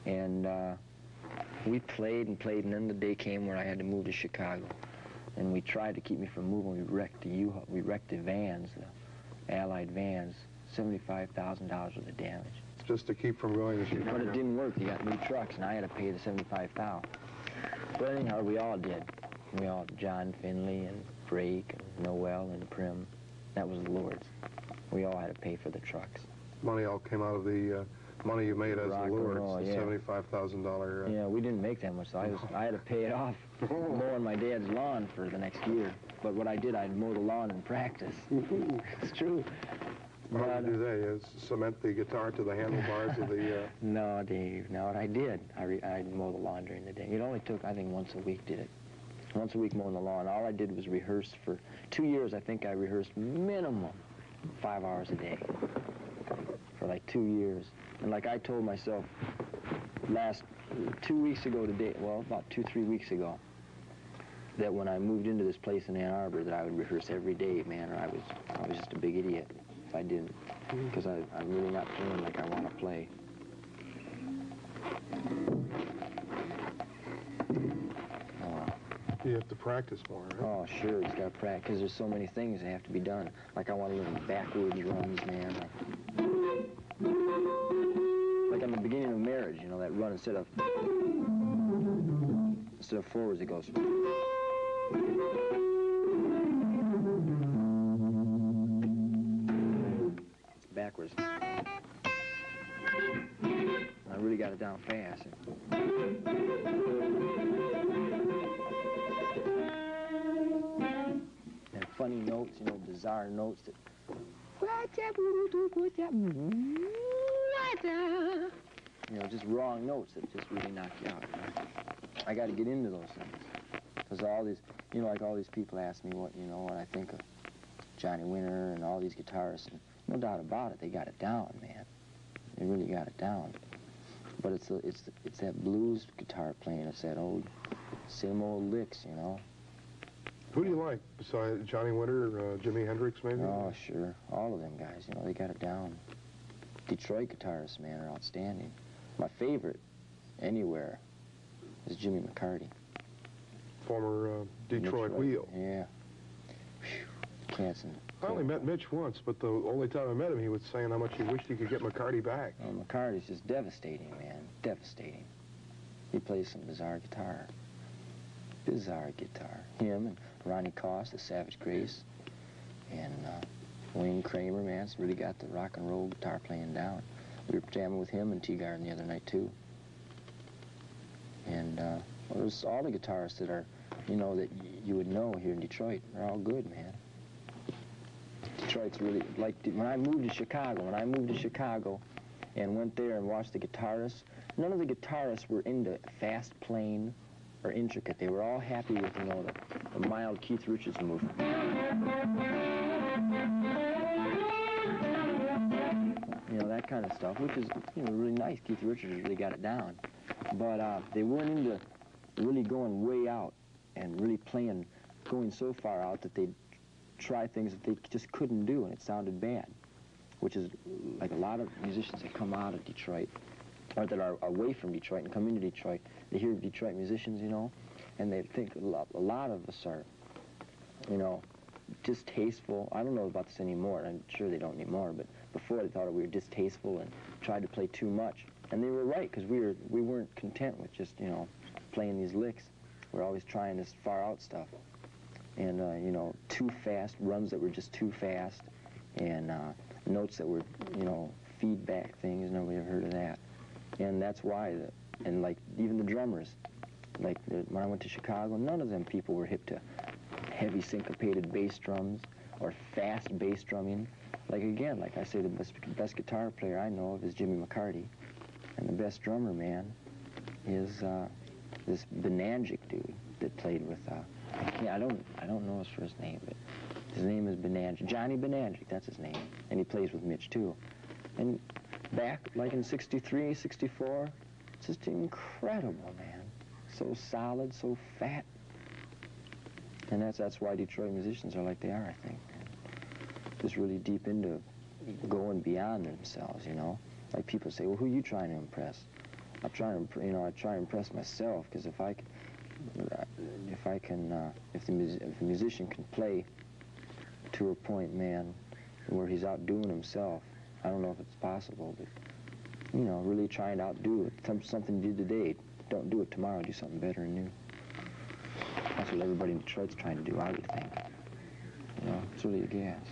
And we played and played, and then the day came where I had to move to Chicago. And we tried to keep me from moving. We wrecked the vans, the Allied vans, $75,000 worth of damage. Just to keep from going to Chicago. But it didn't work. They got new trucks, and I had to pay the $75,000. But anyhow, we all did. We all, John Finley and Drake and Noel and Prim. That was the Lord's. We all had to pay for the trucks. Money all came out of the money you made as Rock the and Lord's, roll, the yeah. $75,000. Yeah, we didn't make that much, so I had to pay it off mowing my dad's lawn for the next year. But what I did, I'd mow the lawn in practice. It's true. How did you do that? You cement the guitar to the handlebars of the... No, Dave, no, what I did, I'd mow the lawn during the day. It only took, I think, once a week did it. Once a week mowing the lawn. All I did was rehearse for 2 years. I think I rehearsed minimum 5 hours a day for like 2 years. And like I told myself last 2 weeks ago today, well, about 2-3 weeks ago, that when I moved into this place in Ann Arbor that I would rehearse every day, man, or I was just a big idiot if I didn't, because I'm really not playing like I want to play. You have to practice more, right? Oh, sure, you got to practice, because there's so many things that have to be done. Like I want to learn backwards runs, man. Like on the beginning of marriage, you know, that run instead of forwards, it goes. It's backwards. I really got it down fast. And funny notes, you know, bizarre notes that. You know, just wrong notes that just really knock you out. You know? I got to get into those things. Because all these, you know, like all these people ask me what, you know, what I think of Johnny Winter and all these guitarists. And no doubt about it, they got it down, man. They really got it down. But it's that blues guitar playing. It's that same old licks, you know. Who do you like besides Johnny Winter, Jimi Hendrix, maybe? Oh, sure. All of them guys, you know, they got it down. Detroit guitarists, man, are outstanding. My favorite anywhere is Jimmy McCarty. Former Detroit Wheel. Yeah. Whew. Canson. I only met Mitch once, but the only time I met him, he was saying how much he wished he could get McCarty back. Oh, McCarty's just devastating, man. Devastating. He plays some bizarre guitar. Bizarre guitar. Him and Ronnie Cost, the Savage Grace, and Wayne Kramer, man, it's really got the rock and roll guitar playing down. We were jamming with him and T-Garden the other night, too. And well, there's all the guitarists that are, you know, that you would know here in Detroit. They're all good, man. Detroit's really, like, when I moved to Chicago and went there and watched the guitarists, none of the guitarists were into fast playing or intricate. They were all happy with, you know, the mild Keith Richards movement. You know, that kind of stuff, which is, you know, really nice. Keith Richards really got it down. But they weren't into really going way out and really playing, going so far out that they'd try things that they just couldn't do, and it sounded bad, which is like a lot of musicians that come out of Detroit, or that are away from Detroit and come into Detroit. They hear Detroit musicians, you know, and they think a lot of us are, you know, distasteful. I don't know about this anymore. I'm sure they don't anymore, but before they thought we were distasteful and tried to play too much. And they were right, because we weren't content with just, you know, playing these licks. We're always trying this far out stuff. And, you know, too fast, runs that were just too fast, and notes that were, you know, feedback things. Nobody ever heard of that. And that's why, and like even the drummers, like when I went to Chicago, none of them people were hip to heavy syncopated bass drums or fast bass drumming. Like again, like I say, the best guitar player I know of is Jimmy McCarty, and the best drummer, man, is this Benangic dude that played with I don't know his first name, but his name is Benangic. Johnny Benangic, that's his name, and he plays with Mitch too. And back like in '63, '64, it's just incredible, man. So solid, so fat. And that's why Detroit musicians are like they are, I think, man. Just really deep into going beyond themselves, you know. Like people say, well, who are you trying to impress? I try and, you know, I try and impress myself, because if the musician can play to a point, man, where he's outdoing himself, I don't know if it's possible, but, you know, really try and outdo it. Something you did today, don't do it tomorrow, do something better and new. That's what everybody in Detroit's trying to do, I would think. You know, it's really a gas.